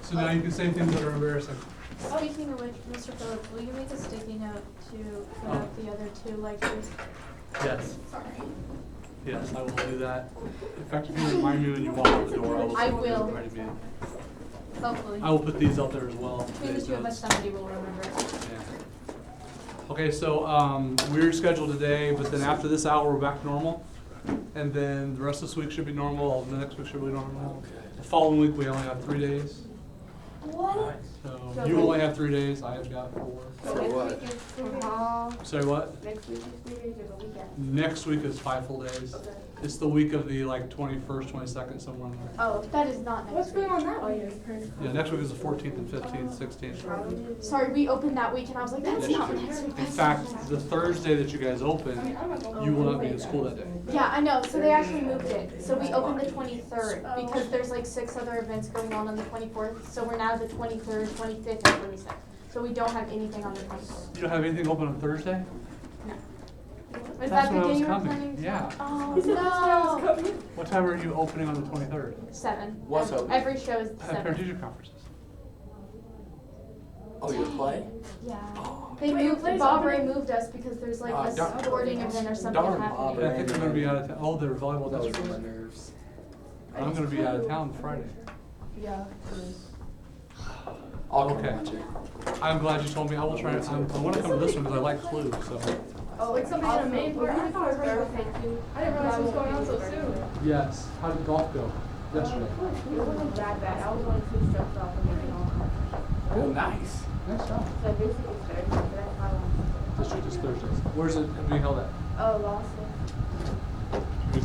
So now you can say things that are embarrassing. Speaking of which, Mr. Phillips, will you make a sticky note to put up the other two lectures? Yes. Yes, I will do that. In fact, if you remind me when you walk out the door, I will. Remind me. Hopefully. I will put these up there as well. Between the two of us, somebody will remember it. Yeah. Okay, so we're scheduled today, but then after this hour, we're back to normal. And then the rest of this week should be normal. The next week should be normal. The following week, we only have 3 days. What? So you only have 3 days. I have got 4. So what? Sorry, what? Next week is 3 days or the weekend? Next week is 5 full days. Okay. It's the week of the 21st, 22nd, somewhere in there. Oh, that is not What's next going week. on that week? Yeah, next week is the 14th and 15th, 16th. Sorry, we opened that week and I was like, that's Yes, not you next do. week. In fact, the Thursday that you guys open, you will not be in school that day. Yeah, I know. So they actually moved it. So we opened the 23rd because there's like 6 other events going on the 24th. So we're now the 23rd, 25th, and 26th. So we don't have anything on the 24th. You don't have anything open on Thursday? No. That's Is that the when I day was you were coming. planning? Yeah. Oh, no. What time are you opening on the 23rd? 7. What's open? Every show is I have parent 7. teacher conferences. Oh, you play? Yeah. Oh. They Wait, moved, plays Bob on Ray there? moved us because there's like a darn- sporting event or something darn Bob happening. I think I'm going to be out of town. Oh, they're volleyball. That was That's on my right. nerves. I'm going to be out of town Friday. Yeah. I'll come Okay. watch it. I'm glad you told me. I will try. I want to come to this one because I like Clue. So Oh, like something in a main part? I thought it was Thursday too. I didn't realize it was going on so soon. yes. How did golf go yesterday? It wasn't that bad. I was only too stressed out from getting on. Oh, nice. Nice job. So basically it's Thursday, so that's how long. District is Thursdays. Where's it being held at? Oh, Lawson.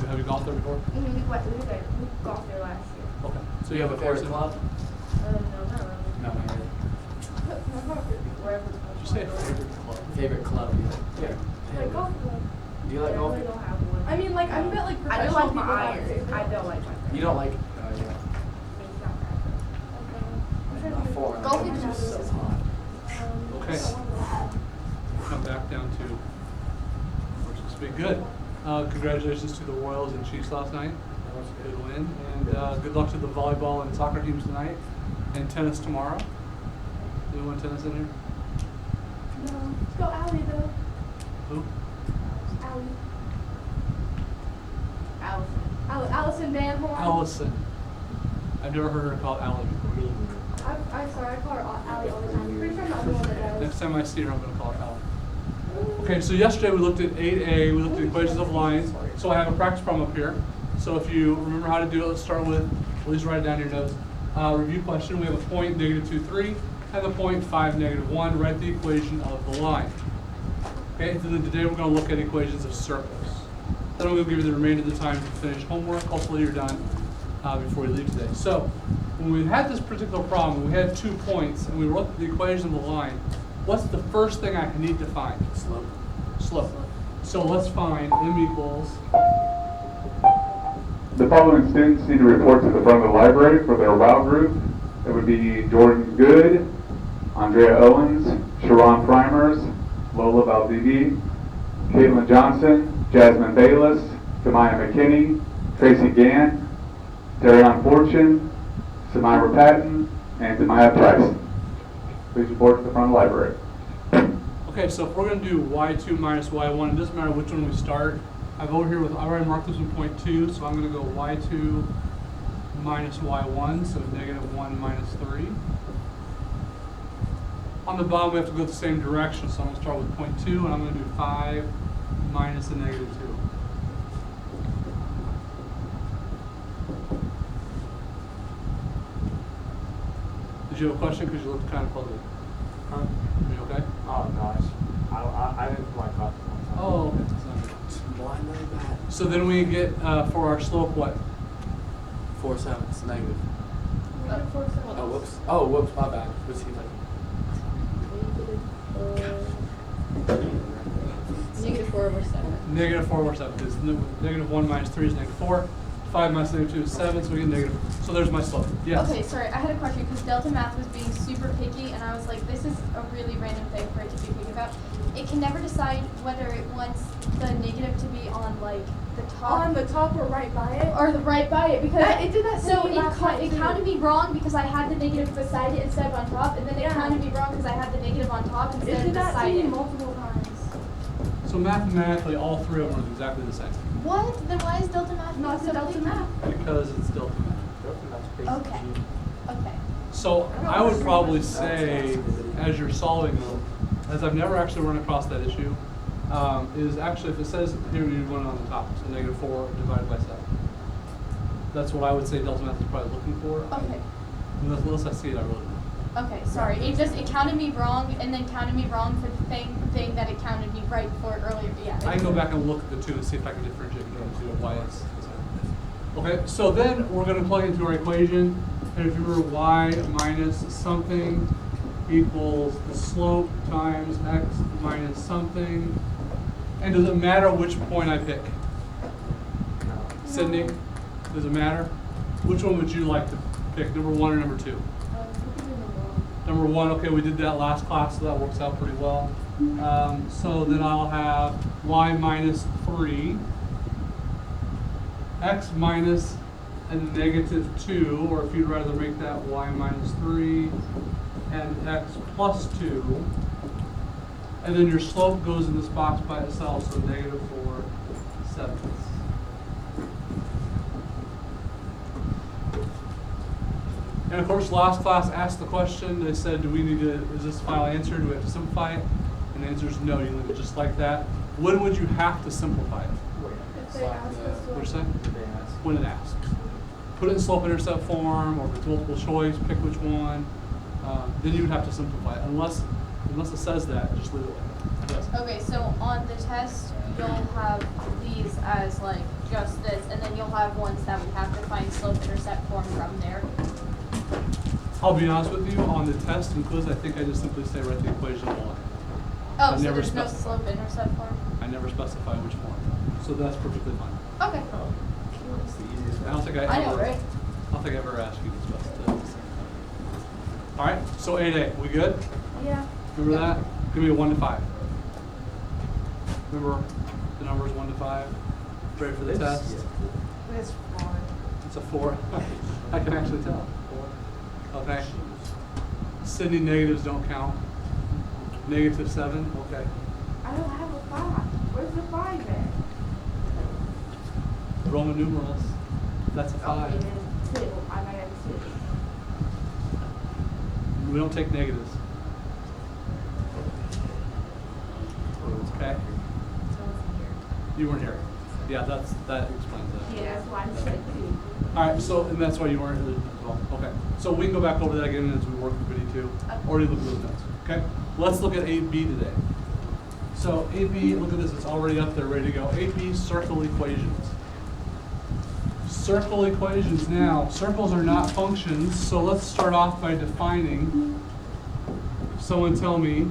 Have you golfed there before? We golfed there last year. Okay. So you have a course favorite in club? No, not really. No, not really. Wherever. Did you say a favorite club? Favorite club? Yeah. Like golf club. Do you like I golf? really don't have one. I mean, like, I bet like I do like my professional irons. people have it. I don't like my irons. You don't like? Oh, yeah. My forearm Golfing is just so is- hot. Okay. Come back down to where it's supposed to be. Good. Congratulations to the Royals and Chiefs last night. That was a good win. And good luck to the volleyball and soccer teams tonight. And tennis tomorrow. Anyone tennis in here? No. Let's go Allie though. Who? Allie. Allison Van Horn. Allison. I've never heard her called Allie before. I'm sorry, I call her Allie all the time. I'm pretty sure I'm the only one that does. Next time I see her, I'm going to call her Allie. Okay, so yesterday we looked at 8A, we looked at equations of lines. So I have a practice problem up here. So if you remember how to do it, let's start with, please write it down in your notes. Review question, we have a point, -2, 3, and the point, 5, -1. Write the equation of the line. Okay, so then today we're going to look at equations of circles. Then I'm going to give you the remainder of the time to finish homework. Hopefully you're done before you leave today. So when we had this particular problem, we had 2 points, and we wrote the equation of the line. What's the first thing I need to find? Slope. Slope. So let's find m equals. The following students need to report to the front of the library for their WOW group. It would be Jordan Good, Andrea Owens, Sharon Primers, Lola Valdivie, Caitlin Johnson, Jasmine Bayless, Kamaya McKinney, Tracy Gann, Darion Fortune, Samira Patton, and Demaya Price. Please report to the front of the library. Okay, so if we're going to do y2 minus y1, it doesn't matter which one we start. I've over here with, I already marked this one point 2, so I'm going to go y2 minus y1, so -1 minus 3. On the bottom, we have to go the same direction, so I'm going to start with point 2, and I'm going to do 5 minus a -2. Did you have a question? Because you looked kind of puzzled. Huh? Are you okay? Oh gosh, I didn't put my glasses on. Oh, okay. Blind really bad. So then we get, for our slope, what? 4/7, negative. -4. Oh, whoops. Oh, whoops, my bad. Let's see if I -4/7. -4/7. Because -1 minus 3 is -4. 5 minus negative 2 is 7, so we get negative. So there's my slope. Yes? Okay, sorry, I had a question because Delta Math was being super picky, and I was like, this is a really random thing for it to be picky about. It can never decide whether it wants the negative to be on like the top On the top or right by it? or the right by it because It did that to so me last night, it too. counted me wrong because I had the negative beside it instead of on top, and then it Yeah. counted me wrong because I had the negative on top It instead did of that to beside me it. multiple times. So mathematically, all 3 of them are exactly the same What? Then why is Delta Math Not so the Delta picky? Math. because it's Delta Math. Okay. Okay. So I would probably say, as you're solving them, as I've never actually run across that issue, is actually if it says here you want it on the top, so negative 4 divided by 7. That's what I would say Delta Math is probably looking for. Okay. Unless I see it, I really don't. Okay, sorry. It counted me wrong and then counted me wrong for the thing that it counted me right for earlier. Yeah. I can go back and look at the two and see if I can differentiate between the two and why it's. Okay, so then we're going to plug into our equation, and if you remember y minus something equals the slope times x minus something, and does it matter which point I pick? Sydney, does it matter? Which one would you like to pick, number 1 or number 2? Number 1, okay, we did that last class, so that works out pretty well. So then I'll have y minus 3, x minus a negative 2, or if you'd rather make that y minus 3, and x plus 2. And then your slope goes in this box by itself, so negative 4 sevenths. And of course, last class asked the question, they said, do we need to, is this final answer, do we have to simplify it? And the answer is no, you leave it just like that. When would you have to simplify it? If they ask us What you to. say? When it asks. Put it in slope-intercept form, or if it's multiple choice, pick which one. Then you would have to simplify it. Unless it says that, just leave it like that. Yes. Okay, so on the test, you'll have these as like just this, and then you'll have ones that we have to find slope-intercept form from there. I'll be honest with you, on the test and quiz, I think I just simply say write the equation below. Oh, I so never there's no specify. slope-intercept form? I never specify which form. So that's perfectly fine. Okay. I don't think I ever. I know, right? I don't think I ever asked you to specify. All right, so 8A, we good? Yeah. Remember that? Give me a 1 to 5. Remember the numbers 1 to 5? Ready for the test? It's fine. It's a 4. I can actually tell. Okay. Sydney negatives don't count. Negative 7. Okay. I don't have a 5. Where's the 5 at? Roman numerals. That's a 5. Okay, then 2. I might have 2. We don't take negatives. Okay. You weren't here. Yeah, that explains that. Yeah, that's why I said 2. All right, so, and that's why you weren't here as well. Okay, so we can go back over that again as we work with video 2. Already looked at those notes. Okay, let's look at 8B today. So 8B, look at this, it's already up there, ready to go. 8B, circle equations. Circle equations. Now, circles are not functions, so let's start off by defining. Someone tell me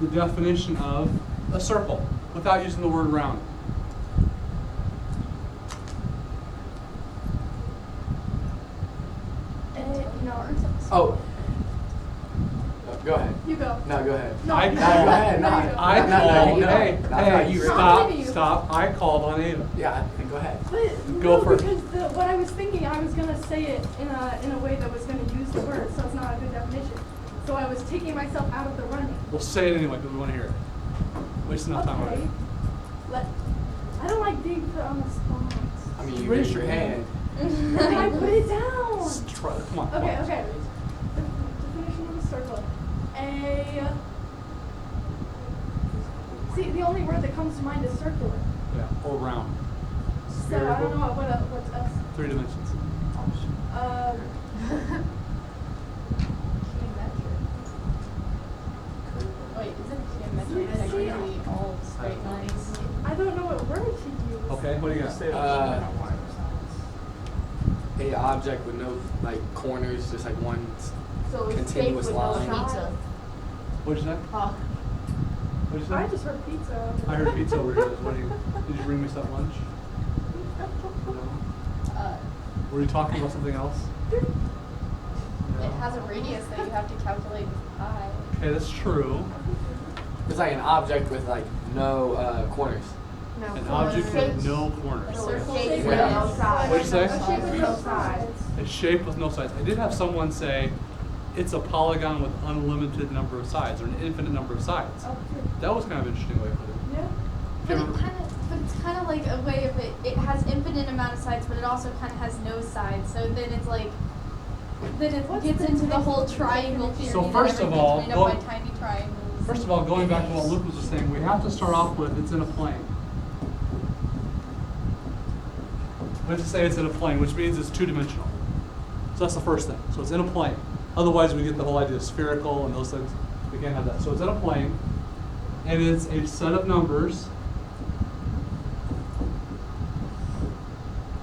the definition of a circle without using the word round. No. Oh. Go ahead. You go. No, go ahead. No, I no, call- go ahead. No, no, you go. I no, called, you go. hey, That's hey, not you, Rick. stop, Not you. stop. I called on Ava. Yeah, go ahead. But Go no, for it. because what I was thinking, I was gonna say it in a way that was gonna use the word, so it's not a good definition. So I was taking myself out of the running. We'll say it anyway because we want to hear it. Waste enough time on Okay. it. I don't like being put on the spot. I mean, you raised your hand. Then I put it down. Just try, come on. Okay, come on. okay. Definition of a circle. See, the only word that comes to mind is circular. Yeah, or round. So I don't know what's else. 3 dimensions. Wait, isn't geometric technically all straight lines? I don't know what word to use. Okay, what do you got? A object with no like corners, just like one. So it's Continuous steak with no line. pizza. What'd you say? Oh. What'd you say? I just heard pizza. I heard pizza over here. What do you, did you bring me some lunch? Were you talking about something else? It has a radius that you have to calculate with pi. Okay, that's true. It's like an object with like no corners. No. An object with no corners. A circle Shape with with no no sides. What'd you say? A shape with no sides. A shape with no sides. I did have someone say it's a polygon with unlimited number of sides, or an infinite number of sides. Oh, That was kind of an interesting way to put it. yeah. But it's kind of like a way of it has infinite amount of sides, but it also kind of has no sides. So then it's like, then it What's gets the into the next whole one? triangle theory. So that first of everything's all, made up go- by tiny triangles. First of all, going back to what Lucas was saying, we have to start off with it's in a plane. We have to say it's in a plane, which means it's two-dimensional. So that's the first thing. So it's in a plane. Otherwise, we get the whole idea of spherical and those things. We can't have that. So it's in a plane, and it's a set of numbers,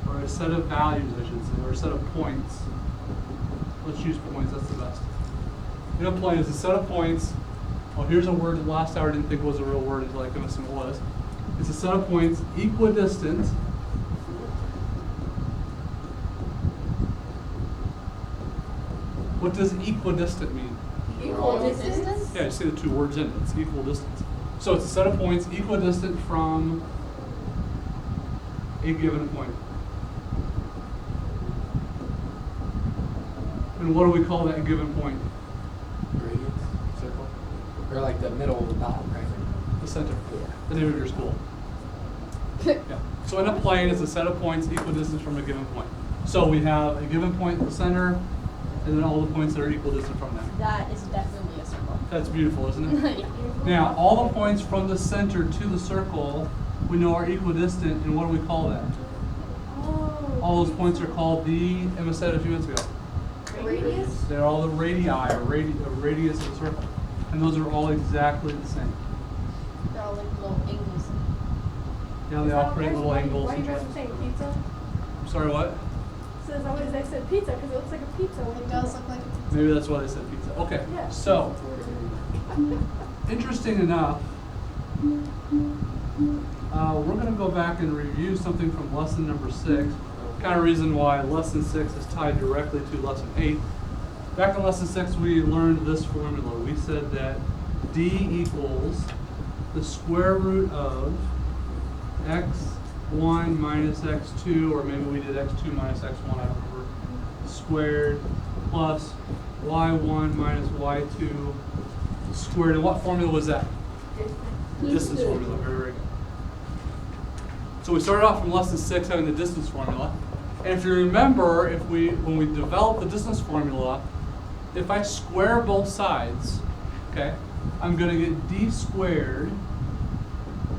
or a set of values, I should say, or a set of points. Let's use points. That's the best. In a plane is a set of points. Oh, here's a word that last hour I didn't think was a real word until I couldn't assume it was. It's a set of points equidistant What does equidistant mean? Equal distance? Yeah, you see the two words in it. It's equal distance. So it's a set of points equidistant from a given point. And what do we call that given point? Radius, circle, or like the middle dot, right? The center. Yeah. The name of your school. Yeah. So in a plane, it's a set of points equidistant from a given point. So we have a given point in the center, and then all the points that are equidistant from that. That is definitely a circle. That's beautiful, isn't it? Yeah. Now, all the points from the center to the circle we know are equidistant, and what do we call that? Oh. All those points are called the, Emma said a few minutes ago, Radius? they're all the radii, or radius of the circle. And those are all exactly the same. They're all like little angles. Yeah, they all create little angles. Why you and guys triangles. saying pizza? I'm sorry, what? So is that why they said pizza? Because it looks like a pizza. It does look like a pizza. Maybe that's why they said pizza. Okay, Yeah. so, interesting enough, we're going to go back and review something from lesson number 6. Kind of reason why lesson 6 is tied directly to lesson 8. Back in lesson 6, we learned this formula. We said that D equals the square root of x1 minus x2, or maybe we did x2 minus x1, I don't remember, squared plus y1 minus y2 squared. And what formula was that? Distance formula. Very, very good. So we started off from lesson 6 having the distance formula. And if you remember, when we developed the distance formula, if I square both sides, okay, I'm going to get d squared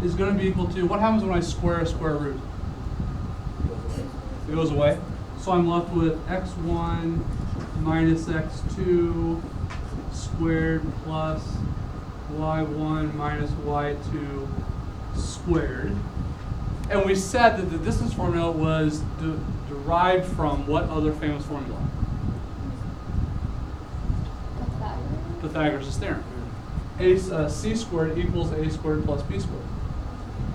is going to be equal to, what happens when I square a square root? It goes away. So I'm left with x1 minus x2 squared plus y1 minus y2 squared. And we said that the distance formula was derived from what other famous formula? Pythagoras' theorem. C squared equals a squared plus b squared.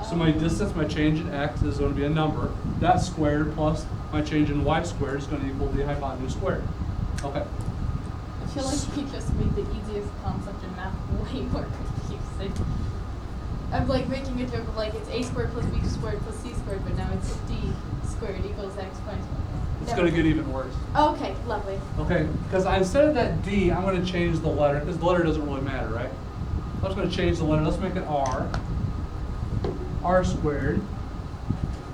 So my distance, my change in x is going to be a number. That squared plus my change in y squared is going to equal the hypotenuse squared. Okay. I feel like you just made the easiest concept in math way more confusing. I'm like making a joke of like it's a squared plus b squared plus c squared, but now it's d squared equals x minus y. It's going to get even worse. Okay, lovely. Okay, because instead of that D, I'm going to change the letter, because the letter doesn't really matter, right? I'm just going to change the letter. Let's make it R. R squared.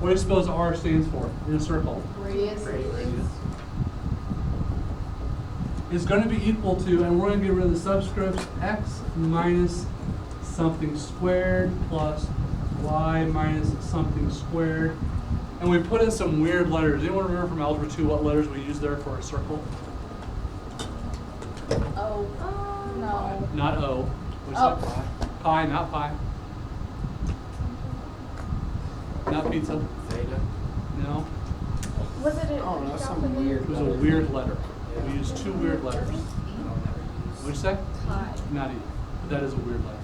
What do you suppose R stands for in a circle? Radius. It's going to be equal to, and we're going to get rid of the subscripts, x minus something squared plus y minus something squared. And we put in some weird letters. Anyone remember from Algebra 2 what letters we used there for a circle? Oh. No. Not O. What's Oh. that? Pi, not pi. Not pizza. Theta. No. Was it a? Oh, no, some weird. It was a weird letter. We used 2 weird letters. What'd you say? Pi. Not E. But that is a weird letter.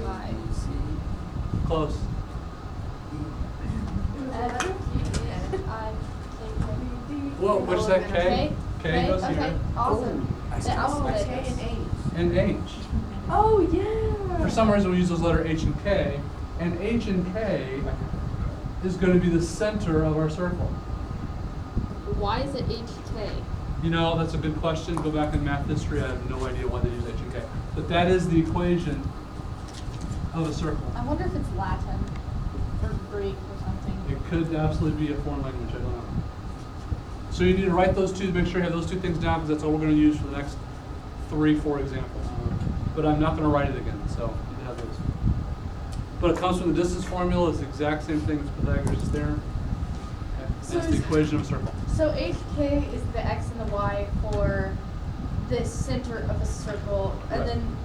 Pi. Close. letter? Well, what's that, K? K goes okay, here. awesome. The alphabet. K and H. And H. Oh, yeah. For some reason, we use those letter H and K, and H and K is going to be the center of our circle. Why is it HK? You know, that's a good question. Go back in math history. I have no idea why they use H and K. But that is the equation of a circle. I wonder if it's Latin or Greek or something. It could absolutely be a foreign language. I don't know. So you need to write those two to make sure you have those two things down, because that's all we're going to use for the next 3-4 examples. But I'm not going to write it again, so you can have those. But it comes from the distance formula. It's the exact same thing as Pythagoras' theorem. Okay. So It's the equation of a circle. So HK is the X and the Y for the center of a circle, and Right. then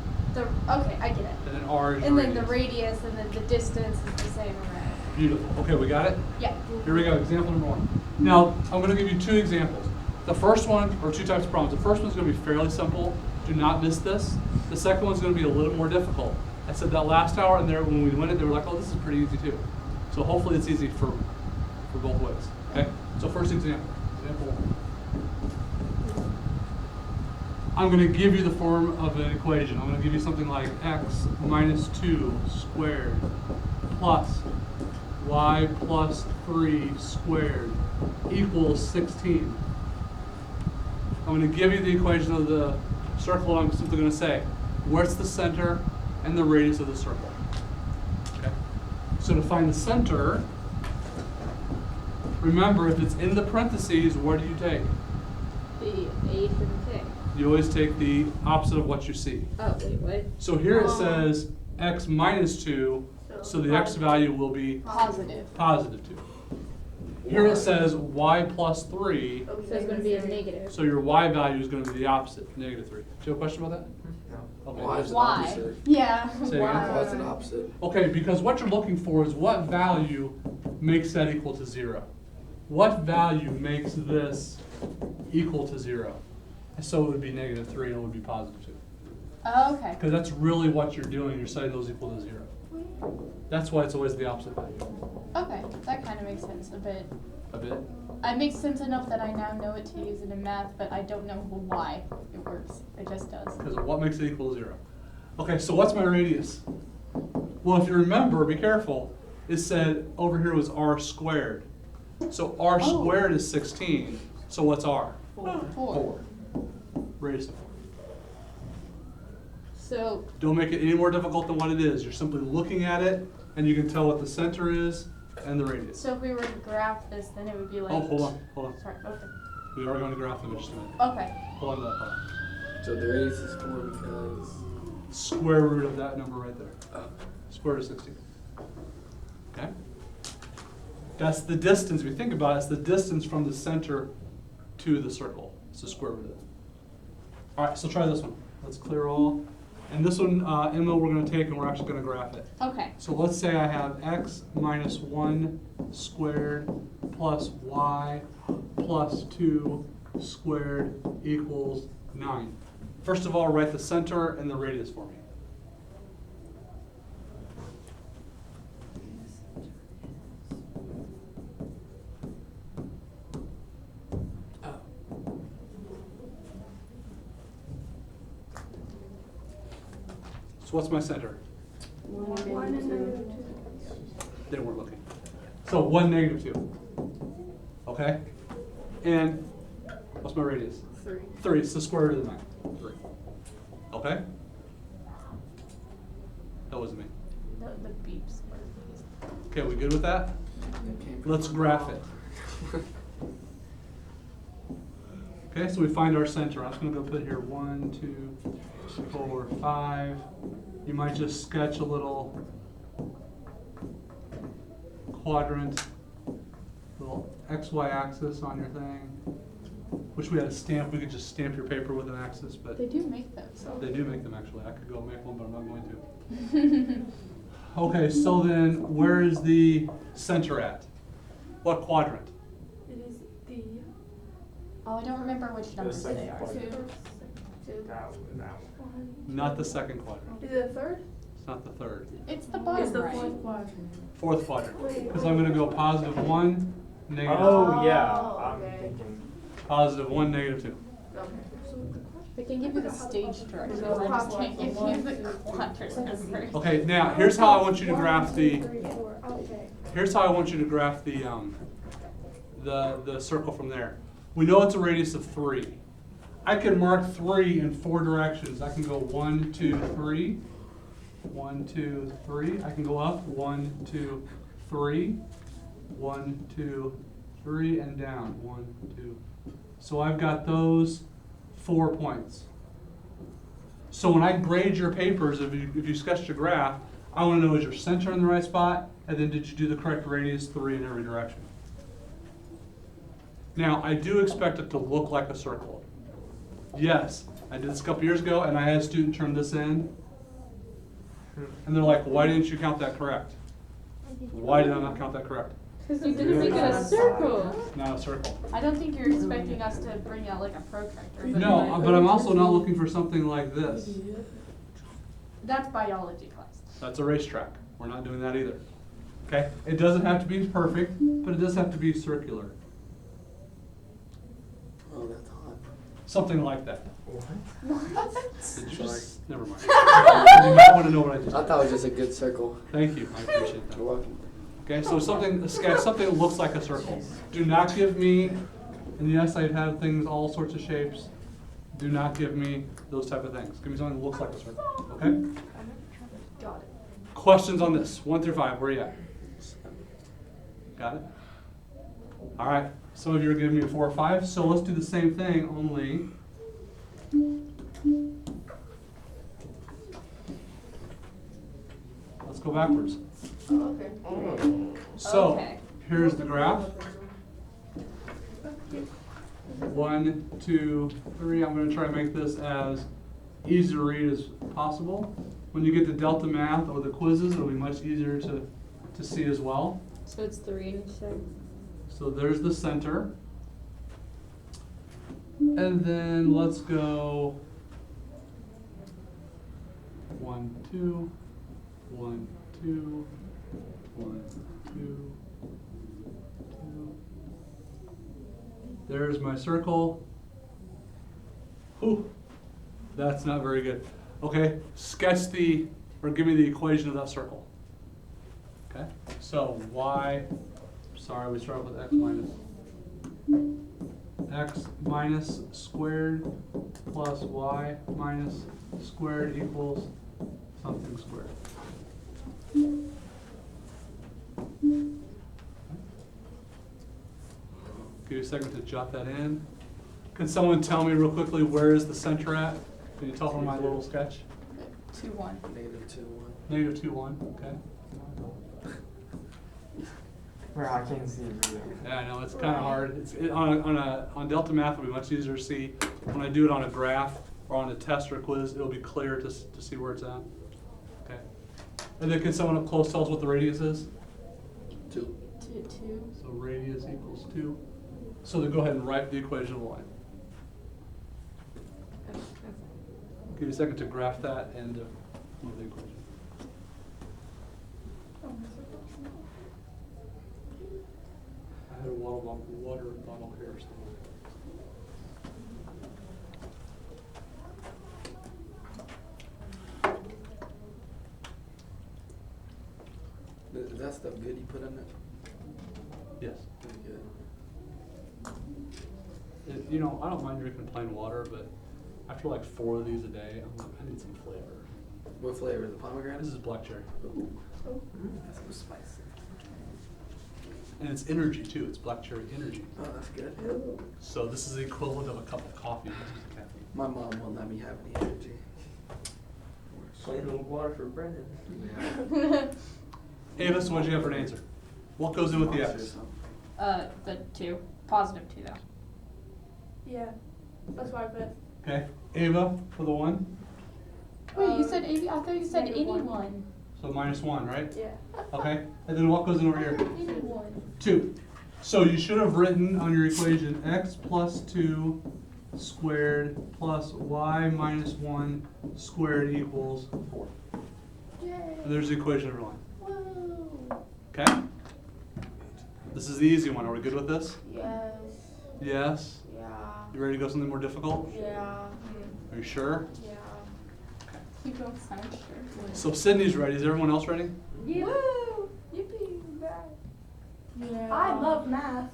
okay, I get it. And then R is And your then the radius. radius, and then the distance is the same around. Beautiful. Okay, we got it? Yeah. Here we go, example number 1. Now, I'm going to give you 2 examples. The first one, or 2 types of problems. The first one's going to be fairly simple. Do not miss this. The second one's going to be a little more difficult. I said that last hour, and there, when we went it, they were like, oh, this is pretty easy too. So hopefully it's easy for both ways. Okay? So first example. Example 1. I'm going to give you the form of an equation. I'm going to give you something like x minus 2 squared plus y plus 3 squared equals 16. I'm going to give you the equation of the circle, and I'm simply going to say, where's the center and the radius of the circle? Okay. So to find the center, remember, if it's in the parentheses, what do you take? The H and K. You always take the opposite of what you see. Oh, wait, what? So here it says x minus 2, so the x value will be Positive. positive 2. Here it says y plus 3, So it's going to be a negative. so your y value is going to be the opposite, negative 3. Do you have a question about that? No. Okay. Why is it Why? opposite? Yeah. Say again? Why is it opposite? Okay, because what you're looking for is what value makes that equal to 0. What value makes this equal to 0? And so it would be negative 3 and it would be positive 2. Oh, okay. Because that's really what you're doing. You're setting those equal to 0. That's why it's always the opposite value. Okay, that kind of makes sense a bit. A bit? It makes sense enough that I now know it to use it in math, but I don't know why it works. It just does. Because of what makes it equal to 0. Okay, so what's my radius? Well, if you remember, be careful, it said over here was r squared. So r squared is 16. So what's r? 4. Radius of 4. So, Don't make it any more difficult than what it is. You're simply looking at it, and you can tell what the center is and the radius. so if we were to graph this, then it would be like. Oh, hold on. Sorry. Okay. We are going to graph them in just a minute. Okay. Hold on to that thought. So the radius is 4 because. Square root of that number right there. Square root of 16. Okay? That's the distance. If you think about it, it's the distance from the center to the circle. It's the square root of it. All right, so try this one. Let's clear all. And this one, Emma, we're going to take and we're actually going to graph it. Okay. So let's say I have x minus 1 squared plus y plus 2 squared equals 9. First of all, write the center and the radius for me. So what's my center? 1 and negative 2. They weren't looking. So 1, negative 2. Okay? And what's my radius? 3. 3. It's the square root of the 9. 3. Okay? That wasn't me. The beeps were. Okay, we good with that? Let's graph it. Okay, so we find our center. I'm just going to go put here 1, 2, 4, 5. You might just sketch a little quadrant, little XY axis on your thing. Wish we had a stamp. We could just stamp your paper with an axis, but They do make those. they do make them actually. I could go make one, but I'm not going to. Okay, so then where is the center at? What quadrant? It is the Oh, I don't remember which numbers they second are. quadrant. 2. That one. Not the second quadrant. Is it the third? It's not the third. It's the bottom It's the right. fourth quadrant. Fourth quadrant. Because I'm going to go positive 1, negative Oh, yeah. Oh, I'm okay. thinking. 2. Positive 1, negative 2. We can give you the stage directions. I just can't give you the quadrant numbers. Okay, now here's how I want you to graph the. 1, 2, 3, 4. Okay. Here's how I want you to graph the circle from there. We know it's a radius of 3. I can mark 3 in 4 directions. I can go 1, 2, 3. 1, 2, 3. I can go up 1, 2, 3. 1, 2, 3, and down 1, 2. So I've got those 4 points. So when I grade your papers, if you sketched a graph, I want to know is your center in the right spot, and then did you do the correct radius 3 in every direction? Now, I do expect it to look like a circle. Yes, I did this a couple years ago, and I had a student turn this in, and they're like, why didn't you count that correct? Why did I not count that correct? You didn't make it a circle. Not a circle. I don't think you're expecting us to bring out like a protractor. No, but I'm also not looking for something like this. That's biology class. That's a racetrack. We're not doing that either. Okay? It doesn't have to be perfect, but it does have to be circular. Oh, that's hot. Something like that. What? Did you Sorry. just, never mind. You might want to know what I just I did. thought it was just a good circle. Thank you. I appreciate You're that. welcome. Okay, so something that looks like a circle. Do not give me, and yes, I've had things all sorts of shapes. Do not give me those type of things. Give me something that looks like a circle. Okay? Got it. Questions on this? 1 through 5. Where are you at? Got it? All right. Some of you are giving me 4 or 5. So let's do the same thing, only. Let's go backwards. Okay. So Okay. here's the graph. 1, 2, 3. I'm going to try to make this as easy to read as possible. When you get to Delta Math or the quizzes, it'll be much easier to see as well. So it's 3 and 6. So there's the center. And then let's go 1, 2, 1, 2, 1, 2, 2. There's my circle. Whew, that's not very good. Okay, sketch or give me the equation of that circle. Okay, so we start with x minus squared plus y minus squared equals something squared. Give you a second to jot that in. Can someone tell me real quickly where is the center at? Can you tell from my little sketch? 2, 1. Negative 2, 1. Negative 2, 1, okay. Bro, I can't see it either. Yeah, I know, it's kind of hard. On Delta Math, it'll be much easier to see. When I do it on a graph or on a test or quiz, it'll be clear to see where it's at. Okay. And then can someone up close tell us what the radius is? 2. 2. So radius equals 2. So then go ahead and write the equation of the line. Give you a second to graph that and move the equation. I had a water bottle here somewhere. Is that stuff good you put in it? Yes. Pretty good. I don't mind drinking plain water, but after like 4 of these a day, I'm like, I need some flavor. What flavor is it? Pomegranate? This is black cherry. Ooh. That's some spicy. And it's energy too, it's black cherry energy. Oh, that's good. So this is the equivalent of a cup of coffee. This is the caffeine. My mom won't let me have any energy. Plain old water for Brendan. Yeah. Ava, so what'd you have for an answer? What goes in with the X? The 2. Positive 2 though. Yeah, that's why I put. Okay, Ava for the 1, Wait, you said 80? I thought you said Negative 1. 81. so -1, right? Yeah. Okay, and then what goes in over here? 81. 2. So you should have written on your equation x plus 2 squared plus y minus 1 squared equals 4. And there's the equation of your line. Woo. Okay? This is the easy one. Are we good with this? Yes. Yes? Yeah. You ready to go something more difficult? Yeah. Are you sure? Yeah. You don't sound sure. So Sydney's ready. Is everyone else ready? Yeah. Woo. Yippee. Yeah. I love math.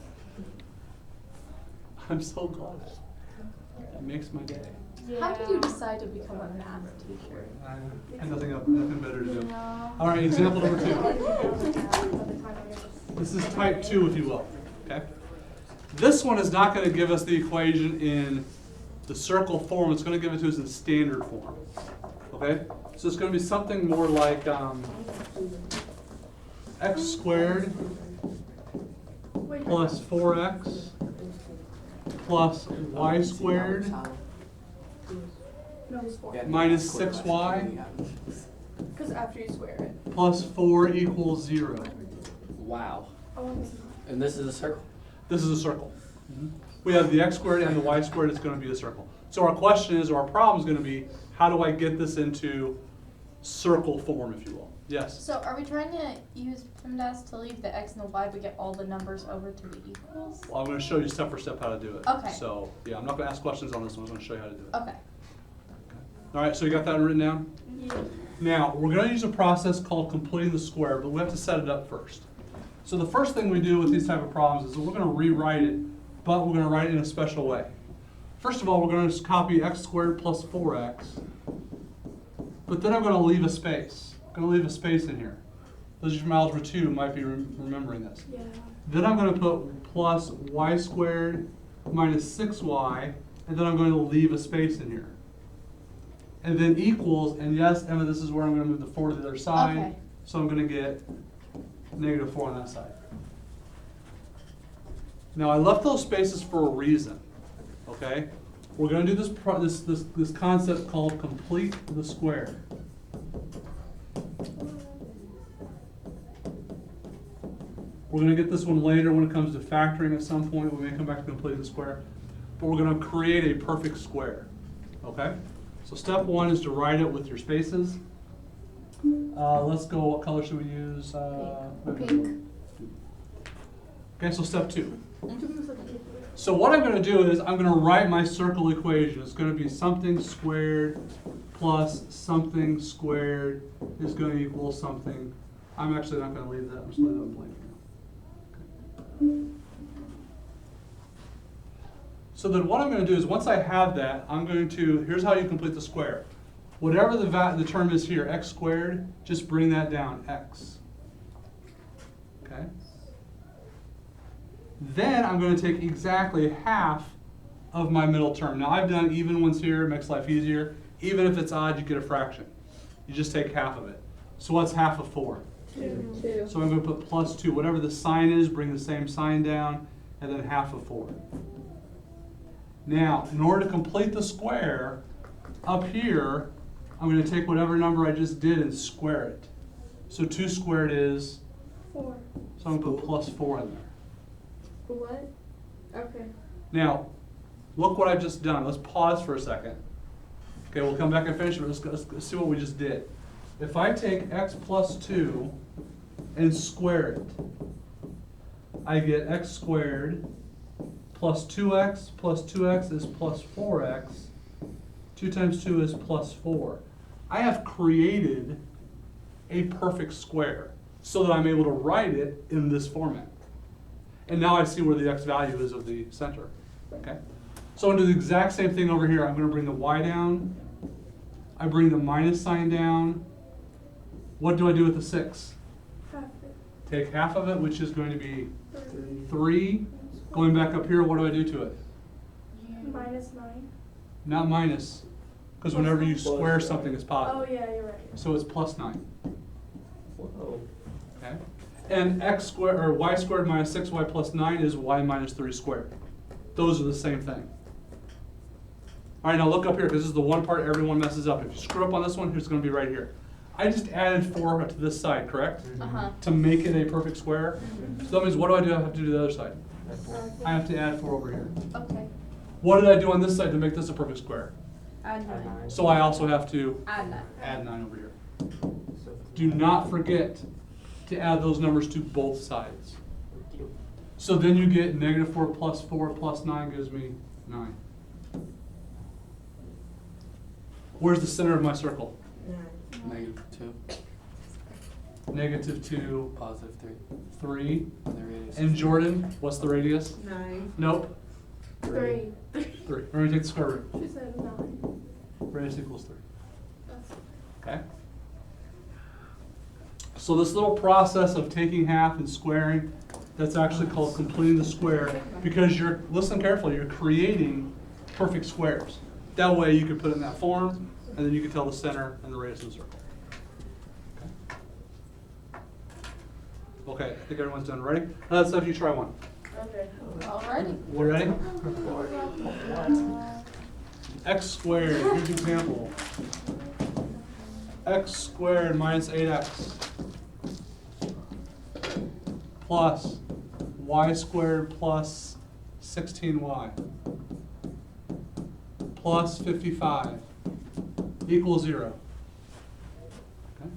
I'm so glad. It makes my day. How did you decide to become a math teacher? I had nothing better to do. All right, example number 2. This is type 2, if you will. Okay. This one is not going to give us the equation in the circle form. It's going to give it to us in standard form. Okay. So it's going to be something more like x squared plus 4x plus y squared minus 6y Because after you square it. plus 4 equals 0. Wow. I want to And this is a circle. This is a circle. We have the x squared and the y squared is going to be a circle. So our question is, or our problem is going to be, how do I get this into circle form, if you will? Yes? So are we trying to use PEMDAS to leave the x and the y but get all the numbers over to the equals? Well, I'm going to show you step for step how to do it. Okay. So, yeah, I'm not going to ask questions on this one. I'm going to show you how to do it. Okay. All right, so you got that written down? Yeah. Now, we're going to use a process called completing the square, but we have to set it up first. So the first thing we do with these type of problems is that we're going to rewrite it, but we're going to write it in a special way. First of all, we're going to just copy x squared plus 4x, but then I'm going to leave a space. I'm going to leave a space in here. Those of you from Algebra 2 might be remembering this. Yeah. Then I'm going to put plus y squared minus 6y, and then I'm going to leave a space in here. And then equals, and yes, Emma, this is where I'm going to move the 4 to the other side. Okay. So I'm going to get negative 4 on that side. Now I left those spaces for a reason. Okay? We're going to do this concept called complete the square. We're going to get this one later when it comes to factoring at some point. We may come back to complete the square. But we're going to create a perfect square. Okay? So step 1 is to write it with your spaces. Let's go, what color should we use? Pink. Okay, so step 2. So what I'm going to do is I'm going to write my circle equation. It's going to be something squared plus something squared is going to equal something. I'm actually not going to leave that. I'm just leaving that blank for now. So then what I'm going to do is once I have that, I'm going to, here's how you complete the square. Whatever the term is here, x squared, just bring that down, x. Okay? Then I'm going to take exactly half of my middle term. Now I've done even ones here, it makes life easier. Even if it's odd, you get a fraction. You just take half of it. So what's half of 4? 2. So I'm going to put plus 2. Whatever the sign is, bring the same sign down, and then half of 4. Now, in order to complete the square, up here, I'm going to take whatever number I just did and square it. So 2 squared is, 4. so I'm going to put plus 4 in there. What? Okay. Now, look what I've just done. Let's pause for a second. Okay, we'll come back and finish it. Let's see what we just did. If I take x plus 2 and square it, I get x squared plus 2x is plus 4x. 2 times 2 is plus 4. I have created a perfect square so that I'm able to write it in this format. And now I see where the x value is of the center. Okay? So I'm going to do the exact same thing over here. I'm going to bring the y down. I bring the minus sign down. What do I do with the 6? Half it. Take half of it, which is going to be 3. Going back up here, what do I do to it? Minus 9. Not minus, because whenever you square something, it's Oh, positive. yeah, you're right. So it's plus 9. Whoa. Okay? And x squared, or y squared minus 6y plus 9 is y minus 3 squared. Those are the same thing. All right, now look up here, because this is the one part everyone messes up. If you screw up on this one, it's going to be right here. I just added 4 to this side, correct? Uh-huh. To make it a perfect square. So that means what do? I have to do to the other side? I have to add 4 over here. Okay. What did I do on this side to make this a perfect square? Add 9. So I also have to Add 9. add 9 over here. So if it's do not forget to add those numbers to both sides. So then you get -4 plus 4 plus 9 gives me 9. Where's the center of my circle? -2, -2, +3. 3. And the radius. And Jordan, what's the radius? 9. Nope, 3. 3. Remember to take the square root. She said 9. Radius equals 3. Okay? So this little process of taking half and squaring, that's actually called completing the square, because you're, listen carefully, you're creating perfect squares. That way you can put it in that form, and then you can tell the center and the radius of the circle. Okay, I think everyone's done. Ready? Now let's have you try one. Okay. Alrighty. You ready? X squared, here's an example. X squared minus 8x plus y squared plus 16y plus 55 equals 0. Okay.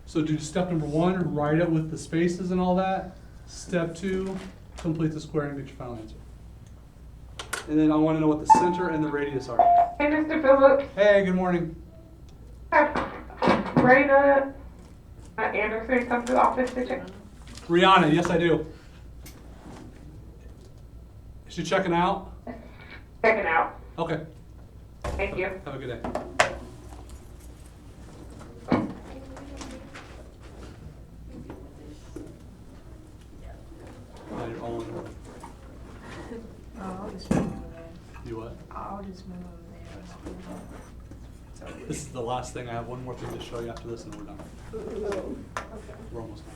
So do step number 1, write it with the spaces and all that. Step 2, complete the square and get your final answer. And then I want to know what the center and the radius are. Hey, Mr. Phillips. Hey, good morning. Raina Anderson come to the office to check. Rihanna, yes I do. Is she checking out? Checking out. Okay, Thank you. have a good day. Now you're all in. I'll just move over there. You what? I'll just move over there. This is the last thing. I have one more thing to show you after this and we're done. We're almost done.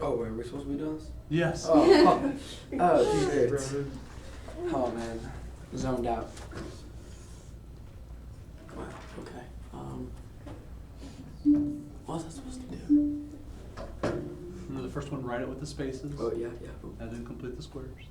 Oh, wait, are we supposed to be doing this? Yes. Shit. Oh, man. Zoned out. Wow, okay. What was I supposed to do? Remember the first one, write it with the spaces. Oh, yeah. And then complete the squares.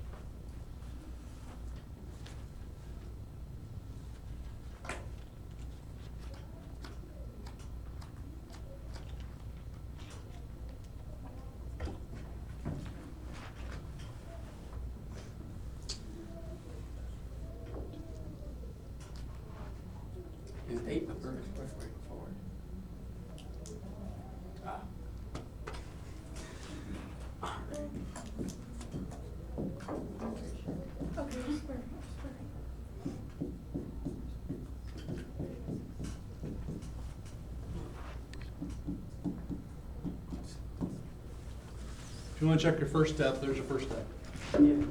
Is 8 the first way forward? Ah. Alright. Okay, square. If you want to check your first step, there's your first step. Yeah.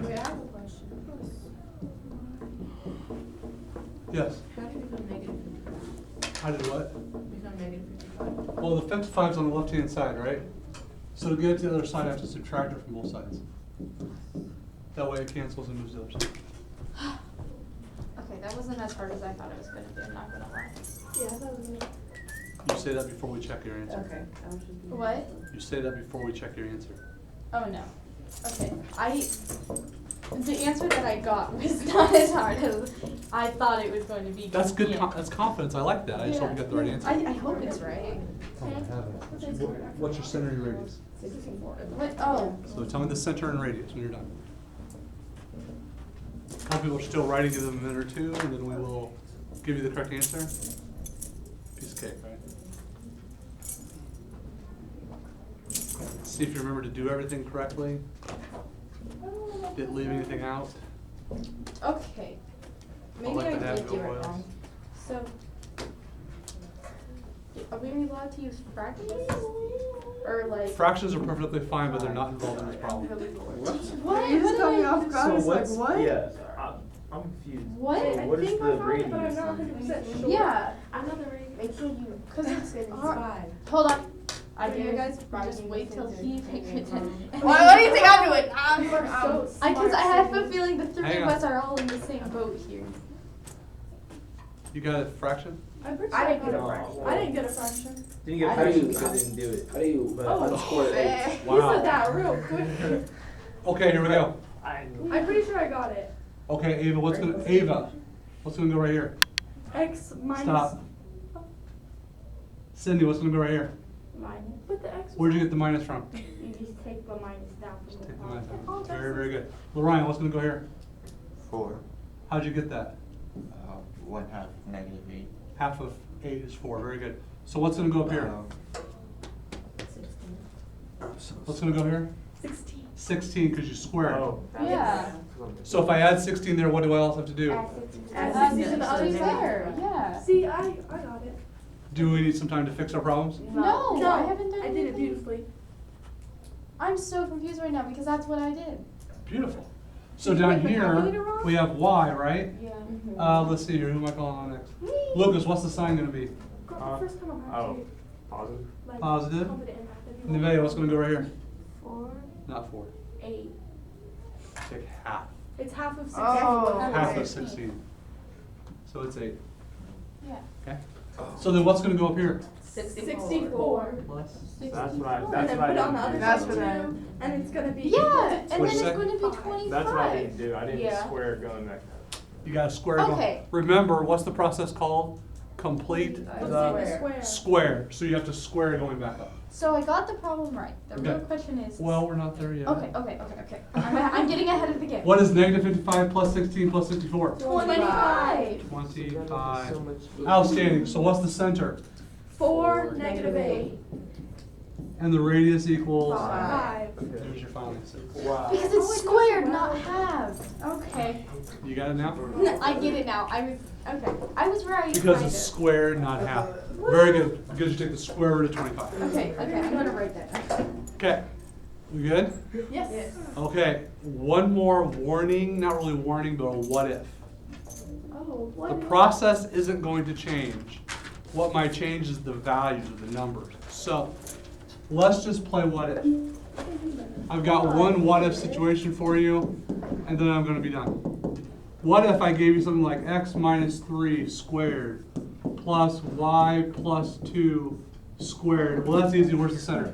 Wait, I have a question. Yes. How do you become -55? How did what? Become -55? Well, the 55's on the left-hand side, right? So to get to the other side, I have to subtract it from both sides. That way it cancels and moves to the other side. Okay, that wasn't as hard as I thought it was gonna be, I'm not gonna lie. Yeah, that was me. You say that before we check your answer. Okay, I was just. What? You say that before we check your answer. Oh, no. Okay, the answer that I got was not as hard as I thought it was going to be. That's good. Yeah. That's confidence. I like that. I just hope you got the right answer. I hope it's right. Oh, I have it. What's your center and your radius? What, oh, So tell me the center and radius when you're done. A couple people are still writing, give them a minute or two, and then we will give you the correct answer. Piece of cake, right? See if you remember to do everything correctly. Didn't leave anything out. okay. Maybe like I to have did do your it oils. wrong. So, are we allowed to use fractions? Or like? Fractions are perfectly fine, but they're not involved in this problem. What? You just got me off guard. I was like, what? Yeah, I'm confused. What? So I what is think the I found it, but I'm radius not then? 100% sure. Yeah. Another radius. Make sure you. Cause it's Five. hold on. I Right do here, you guys right just here, wait till center, he and takes then it. What down. do you think I'm doing? You are so Because smart, I have a Sydney. feeling the three Hang of on. us are all in the same boat here. You got a fraction? I'm pretty I sure didn't get a No. fraction. I didn't get a fraction. Didn't get How do fraction you- because I didn't do it. How do you But- Oh, score 8? You said that real quick. Okay, here we go. I'm pretty sure I got it. Okay, Ava, what's gonna go right here? X minus. Stop. Cindy, what's gonna go right here? Minus. But the X. Where'd you get the minus from? You just take the minus down from the Take the top. minus Oh, out. that's Very, very good. Lorian, what's gonna go here? 4. How'd you get that? 1/2 -8. Half of 8 is 4, very good. So what's gonna go up here? What's gonna go here? 16. 16, because you squared. Oh. Yeah. So if I add 16 there, what do I else have to do? Add That's 16 to the other fair. side. Yeah. See, I got it. Do we need some time to fix our problems? No, I haven't done I did it anything. beautifully. I'm so confused right now because that's what I did. Beautiful. So Did you down make the calculator here, wrong? we have y, right? Yeah. Let's see here, who am I calling on next? Lucas, what's the sign gonna be? Girl, the first time I'm Oh. actually Positive. like Positive? confident in that. That'd be Nevea, what's gonna go right here? 4, Not 4. 8. Take half. It's half of 16. Oh. Half of 16. So it's 8. Yeah. Okay? So then what's gonna go up here? 64. Plus. That's what I. And That's then what I put it on the didn't other do. That's side what I- too, and it's gonna be. Yeah, and What'd then you it's say? going to be 25. That's what I didn't do. I didn't Yeah. square going back. You gotta square it. Okay. Remember, what's the process called? Complete Complete the the square. square. So you have to square going back up. So I got the problem right. The real Okay. question is. Well, we're not there yet. Okay. I'm getting ahead of the game. What is negative 55 plus 16 plus 64? 25. 25. So much. Outstanding. So what's the center? 4, -8. And the radius equals? 5. There's your final answer. Wow. Because it's squared, not half. Okay. You got it now? No, I get it now. I was right. Because kind it's of. squared, not half. Very good. Because you take the square root of 25. Okay. I'm gonna write that down. Okay. We good? Yes. Okay. One more warning, not really warning, but a what if. Oh, The what? process isn't going to change. What might change is the values of the numbers. So let's just play what if. I've got one what if situation for you, and then I'm going to be done. What if I gave you something like x minus 3 squared plus y plus 2 squared? Well, that's easy. Where's the center?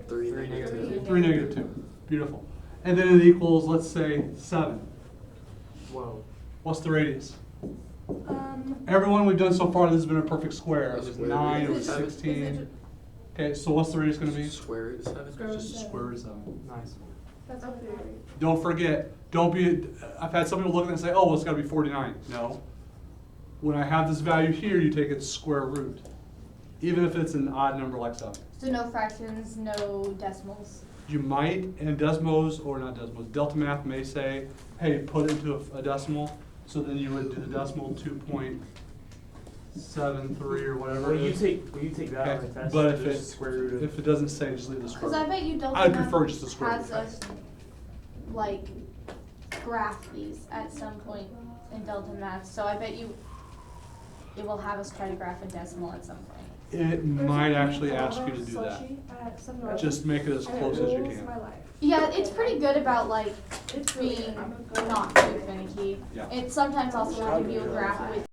3 3 negative. 3 negative 2. Beautiful. And then it equals, let's say, 7. Whoa. What's the radius? Everyone we've done so far, this has been a perfect square. It was Square 9, it root was of 16. Okay, so what's the radius going to be? Square root of 7. Just square root of 7. Nice. That's what I thought. Don't forget, I've had some people look at it and say, oh, well, it's got to be 49. No. When I have this value here, you take its square root, even if it's an odd number like 7. So no fractions, no decimals. You might, and Desmos, or not Desmos, Delta Math may say, hey, put it into a decimal. So then you would do the decimal 2.73 or whatever Will it you is. take that on Okay, the test? but if Just it, square root of. if it doesn't say, just leave the square Because I root. bet you Delta I'd Math prefer just the square has root. us like graph these at some point in Delta Math. So I bet it will have us try to graph a decimal at some point. It might actually ask you to do that. Slushy at 7-Eleven. Just make it as And close as you rules can. my life. Yeah, it's pretty good about like It's really being good. not too finicky. Yeah. It sometimes also will give you a graph with